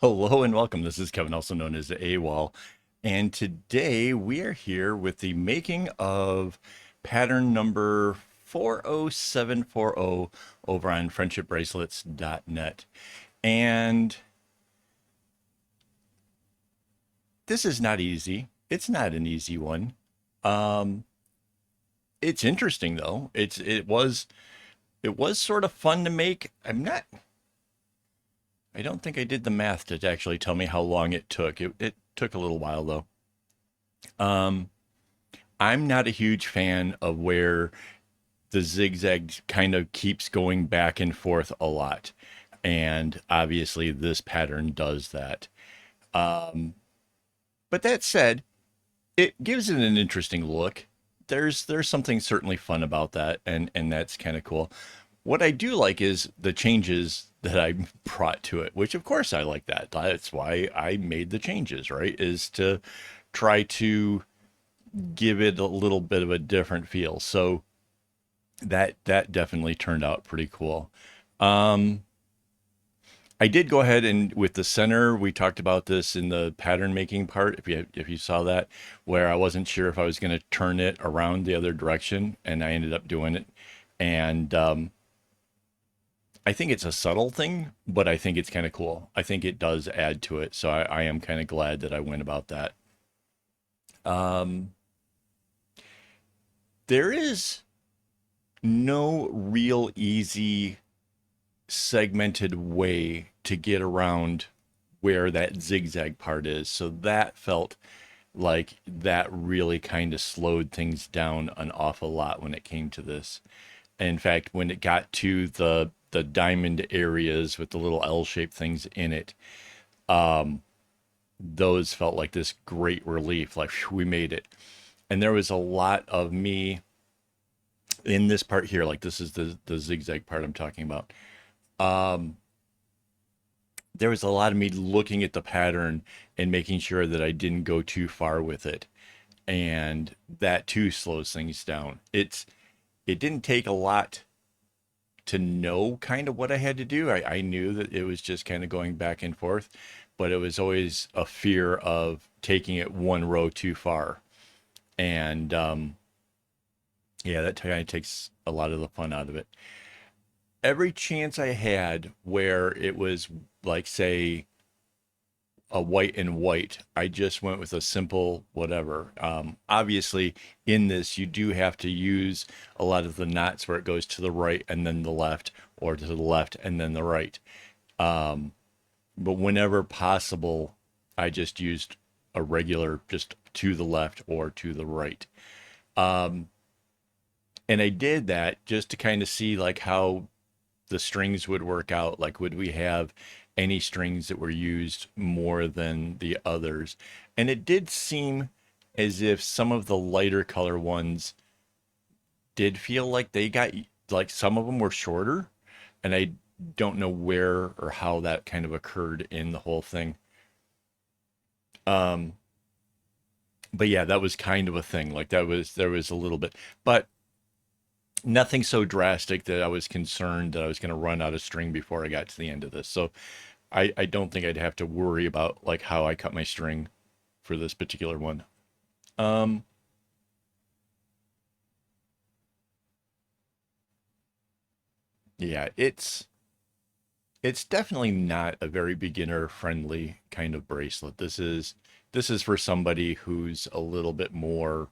Hello and welcome. This is Kevin, also known as AWOL. And today we are here with the making of pattern number 40740 over on friendshipbracelets.net. And this is not easy. It's not an easy one. Um, it's interesting though. It was sort of fun to make. I don't think I did the math to actually tell me how long it took. It took a little while though. Um, I'm not a huge fan of where the zigzag kind of keeps going back and forth a lot. And obviously, this pattern does that. Um, but that said, it gives it an interesting look. There's something certainly fun about that, and that's kind of cool. What I do like is the changes that I brought to it, which of course I like that. That's why I made the changes, right? Is to try to give it a little bit of a different feel. So that definitely turned out pretty cool. Um, I did go ahead and with the center, we talked about this in the pattern making part. If you saw that, where I wasn't sure if I was going to turn it around the other direction, and I ended up doing it. And I think it's a subtle thing, but I think it's kind of cool. I think it does add to it, so I am kind of glad that I went about that. Um, there is no real easy segmented way to get around where that zigzag part is. So that felt like that really kind of slowed things down an awful lot when it came to this. In fact, when it got to the diamond areas with the little L-shaped things in it, um, those felt like this great relief. Like whew, we made it. And there was a lot of me in this part here. Like this is the zigzag part I'm talking about. Um, there was a lot of me looking at the pattern and making sure that I didn't go too far with it. And that too slows things down. It didn't take a lot to know kind of what I had to do. I knew that it was just kind of going back and forth, but it was always a fear of taking it one row too far. And yeah, that kind of takes a lot of the fun out of it. Every chance I had where it was like, say, a white and white, I just went with a simple whatever. Obviously, in this, you do have to use a lot of the knots where it goes to the right and then the left, or to the left and then the right. Um, but whenever possible, I just used a regular, just to the left or to the right. Um, and I did that just to kind of see like how the strings would work out. Like, would we have any strings that were used more than the others? And it did seem as if some of the lighter color ones did feel like they got, like some of them were shorter. And I don't know where or how that kind of occurred in the whole thing. Um, but yeah, that was kind of a thing. Like there was a little bit, but nothing so drastic that I was concerned that I was going to run out of string before I got to the end of this. So I don't think I'd have to worry about like how I cut my string for this particular one. Um, yeah, it's definitely not a very beginner friendly kind of bracelet. This is for somebody who's a little bit more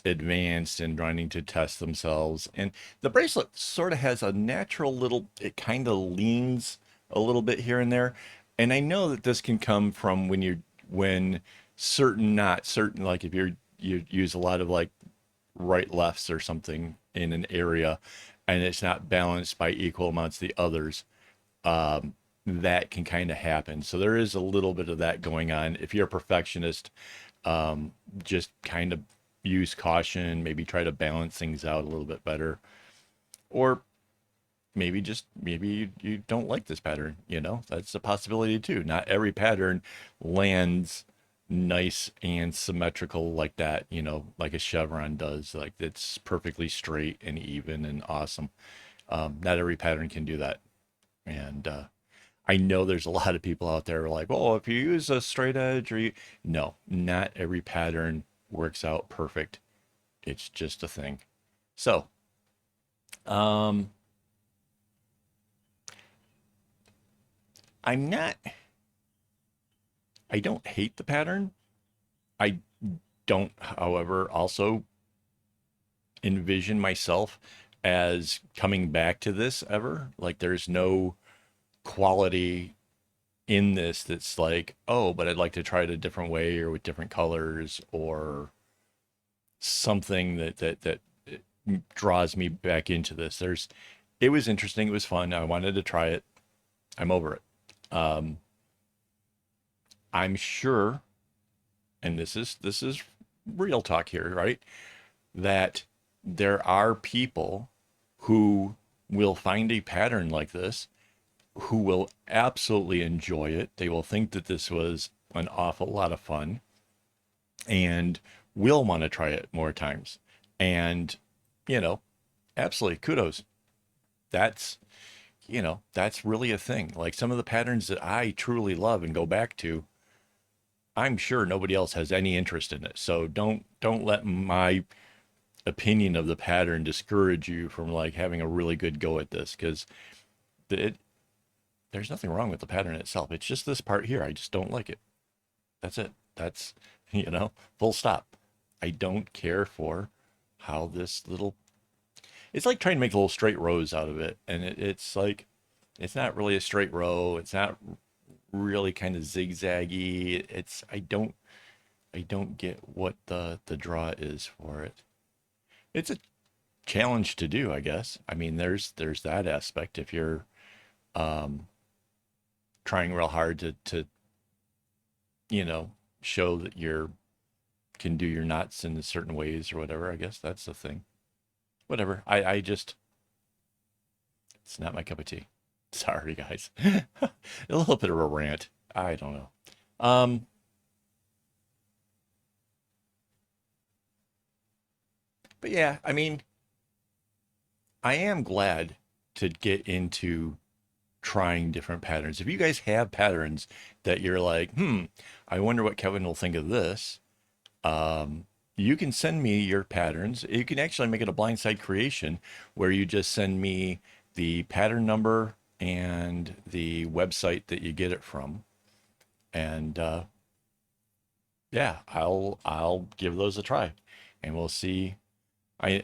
advanced and trying to test themselves. And the bracelet sort of has a natural little, it kind of leans a little bit here and there. And I know that this can come from when certain knots, certain, like if you use a lot of like right lefts or something in an area and it's not balanced by equal amounts of the others, um, that can kind of happen. So there is a little bit of that going on. If you're a perfectionist, just kind of use caution, maybe try to balance things out a little bit better. Or maybe you don't like this pattern, that's a possibility too. Not every pattern lands nice and symmetrical like that, like a chevron does, like it's perfectly straight and even and awesome. Not every pattern can do that. And I know there's a lot of people out there who are like, oh, if you use a straight edge or you, no, not every pattern works out perfect. It's just a thing. So, um, I'm not, I don't hate the pattern. I don't, however, also envision myself as coming back to this ever. Like, there's no quality in this that's like, oh, but I'd like to try it a different way or with different colors or something that draws me back into this. It was interesting. It was fun. I wanted to try it. I'm over it. Um, I'm sure, and this is real talk here, right? That there are people who will find a pattern like this who will absolutely enjoy it. They will think that this was an awful lot of fun and will want to try it more times. And, you know, absolutely kudos. That's, that's really a thing. Like some of the patterns that I truly love and go back to, I'm sure nobody else has any interest in it. So don't let my opinion of the pattern discourage you from like having a really good go at this because it there's nothing wrong with the pattern itself. It's just this part here. I just don't like it. That's it. That's, full stop. I don't care for how this little, it's like trying to make a little straight rows out of it. And it's like, it's not really a straight row. It's not really kind of zigzaggy. I don't get what the draw is for it. It's a challenge to do, I guess. I mean, there's that aspect if you're um, trying real hard to you know, show that you're can do your knots in certain ways or whatever. I guess that's the thing. Whatever. I just it's not my cup of tea. Sorry, guys. A little bit of a rant. I don't know. Um, but yeah, I mean, I am glad to get into trying different patterns. If you guys have patterns that you're like, I wonder what Kevin will think of this, you can send me your patterns. You can actually make it a blindside creation where you just send me the pattern number and the website that you get it from. And yeah, I'll give those a try and we'll see. I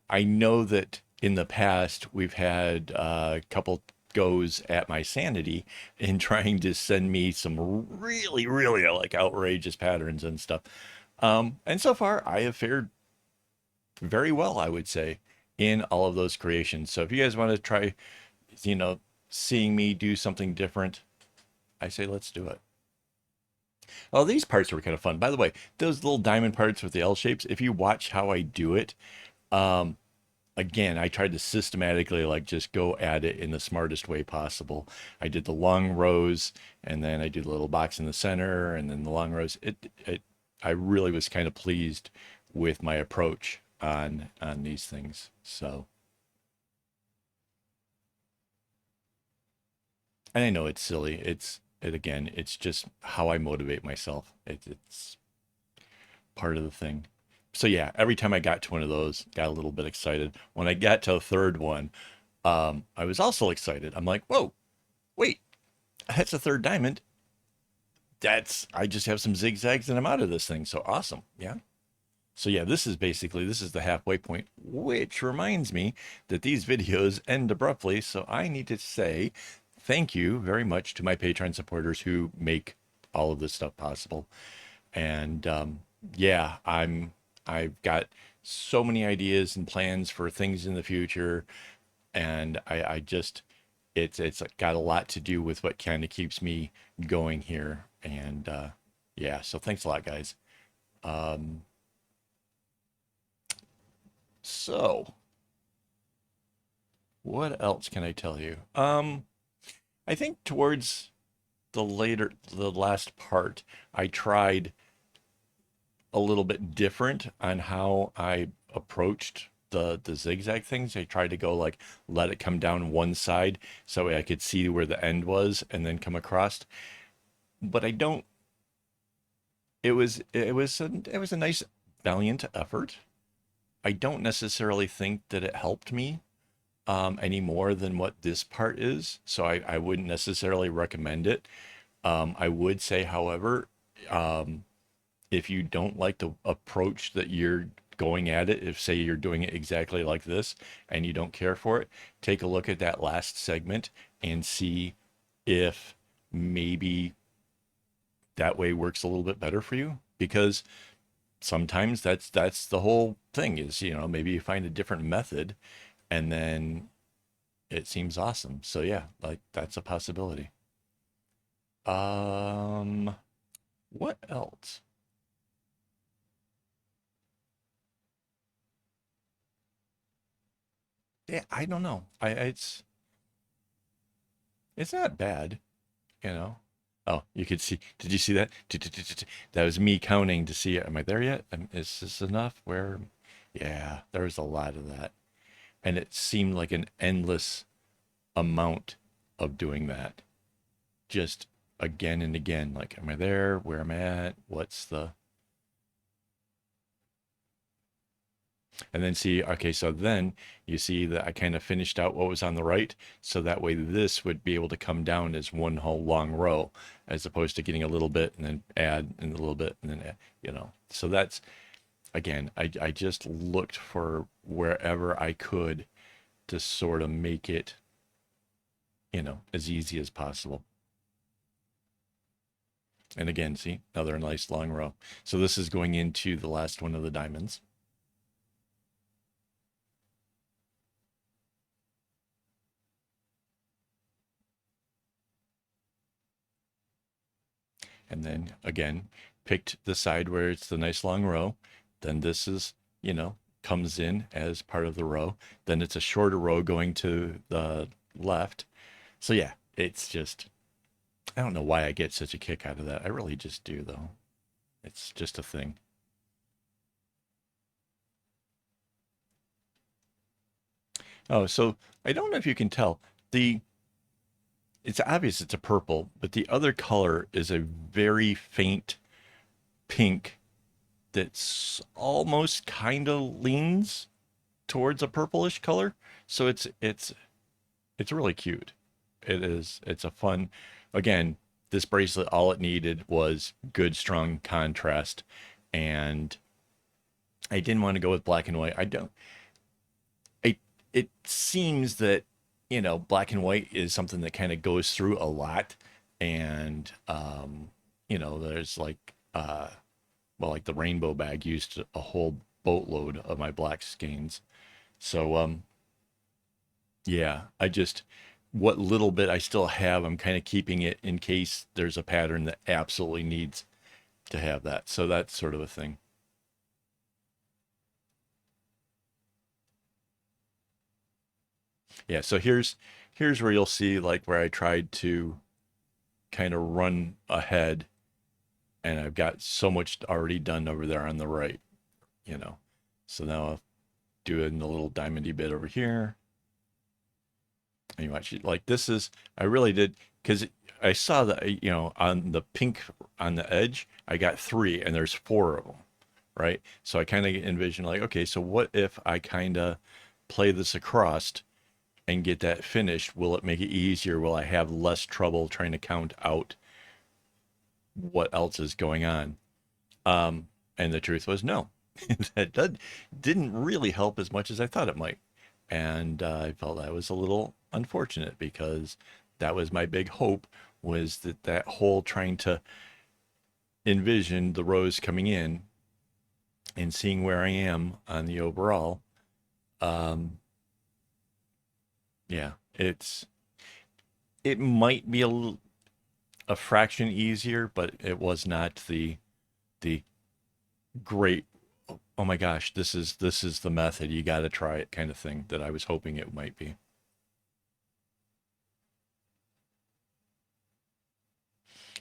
I know that in the past we've had a couple goes at my sanity in trying to send me some really, really like outrageous patterns and stuff. And so far I have fared very well, I would say, in all of those creations. So if you guys want to try, you know, seeing me do something different, I say let's do it. Oh, these parts were kind of fun. By the way, those little diamond parts with the L shapes, if you watch how I do it, um, again, I tried to systematically like just go at it in the smartest way possible. I did the long rows and then I did a little box in the center and then the long rows. I really was kind of pleased with my approach on these things. So, and I know it's silly. It again, it's just how I motivate myself. It's part of the thing. So yeah, every time I got to one of those, got a little bit excited. When I got to a third one, I was also excited. I'm like, whoa, wait, that's a third diamond. I just have some zigzags and I'm out of this thing. So awesome. Yeah. So yeah, this is the halfway point, which reminds me that these videos end abruptly. So I need to say thank you very much to my Patreon supporters who make all of this stuff possible. And yeah, I've got so many ideas and plans for things in the future, and I just it's got a lot to do with what kind of keeps me going here. And yeah, so thanks a lot, guys. Um, so what else can I tell you? I think towards the last part, I tried a little bit different on how I approached the zigzag things. I tried to go like let it come down one side so I could see where the end was and then come across. But I don't. It was a nice valiant effort. I don't necessarily think that it helped me any more than what this part is. So I wouldn't necessarily recommend it. I would say, however, um, if you don't like the approach that you're going at it, if say you're doing it exactly like this and you don't care for it, take a look at that last segment and see if maybe that way works a little bit better for you. Because sometimes that's the whole thing is, maybe you find a different method and then it seems awesome. So yeah, like that's a possibility. Um, what else? Yeah, I don't know. It's not bad, you know. Oh, you could see. Did you see that? That was me counting to see. Am I there yet? Is this enough? Where? Yeah, there was a lot of that, and it seemed like an endless amount of doing that, just again and again. Like, am I there? Where am I at? What's the? And then see, okay, so then you see that I kind of finished out what was on the right. So that way this would be able to come down as one whole long row, as opposed to getting a little bit and then add and a little bit and then add. So that's, again, I just looked for wherever I could to sort of make it, as easy as possible. And again, see, another nice long row. So this is going into the last one of the diamonds. And then again, picked the side where it's the nice long row. Then this is, comes in as part of the row. Then it's a shorter row going to the left. So yeah, it's just, I don't know why I get such a kick out of that. I really just do, though. It's just a thing. Oh, so I don't know if you can tell. The It's obvious it's a purple, but the other color is a very faint pink that's almost kind of leans towards a purplish color. So it's really cute. It is. It's a fun. Again, this bracelet, all it needed was good, strong contrast, and I didn't want to go with black and white. I don't. I. It seems that black and white is something that kind of goes through a lot, and there's like well, like the rainbow bag used a whole boatload of my black skeins. So yeah, I just what little bit I still have, I'm kind of keeping it in case there's a pattern that absolutely needs to have that. So that's sort of a thing. Yeah, so here's where you'll see like where I tried to kind of run ahead and I've got so much already done over there on the right, you know. So now I'll do it in a little diamondy bit over here. And you watch it like this is I really did because I saw that on the pink on the edge I got three and there's four of them, right? So I kind of envision like, okay, so what if I kind of play this across and get that finished? Will it make it easier? Will I have less trouble trying to count out what else is going on? And the truth was no. Didn't really help as much as I thought it might. And I felt that was a little unfortunate because that was my big hope was that whole trying to envision the rows coming in and seeing where I am on the overall. Um, yeah, it might be a fraction easier, but it was not the great. Oh my gosh, this is the method. You got to try it kind of thing that I was hoping it might be.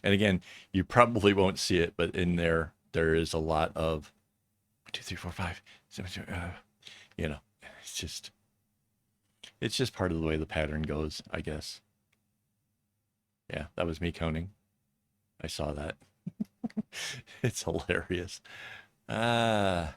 And again, you probably won't see it, but in there is a lot of 1, 2, 3, 4, 5, 7, 2, you know, it's just part of the way the pattern goes, I guess. Yeah, that was me counting. I saw that. It's hilarious. Ah,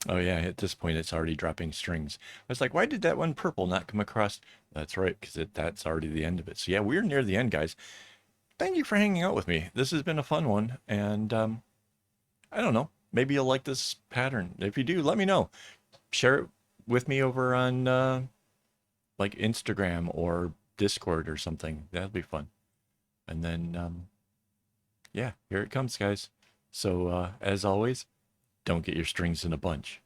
oh yeah, at this point it's already dropping strings. I was like, why did that one purple not come across? That's right, because that's already the end of it. So yeah, we're near the end, guys. Thank you for hanging out with me. This has been a fun one, and I don't know, maybe you'll like this pattern. If you do, let me know. Share it with me over on like Instagram or Discord or something. That'd be fun. And then yeah, here it comes, guys. So as always, don't get your strings in a bunch.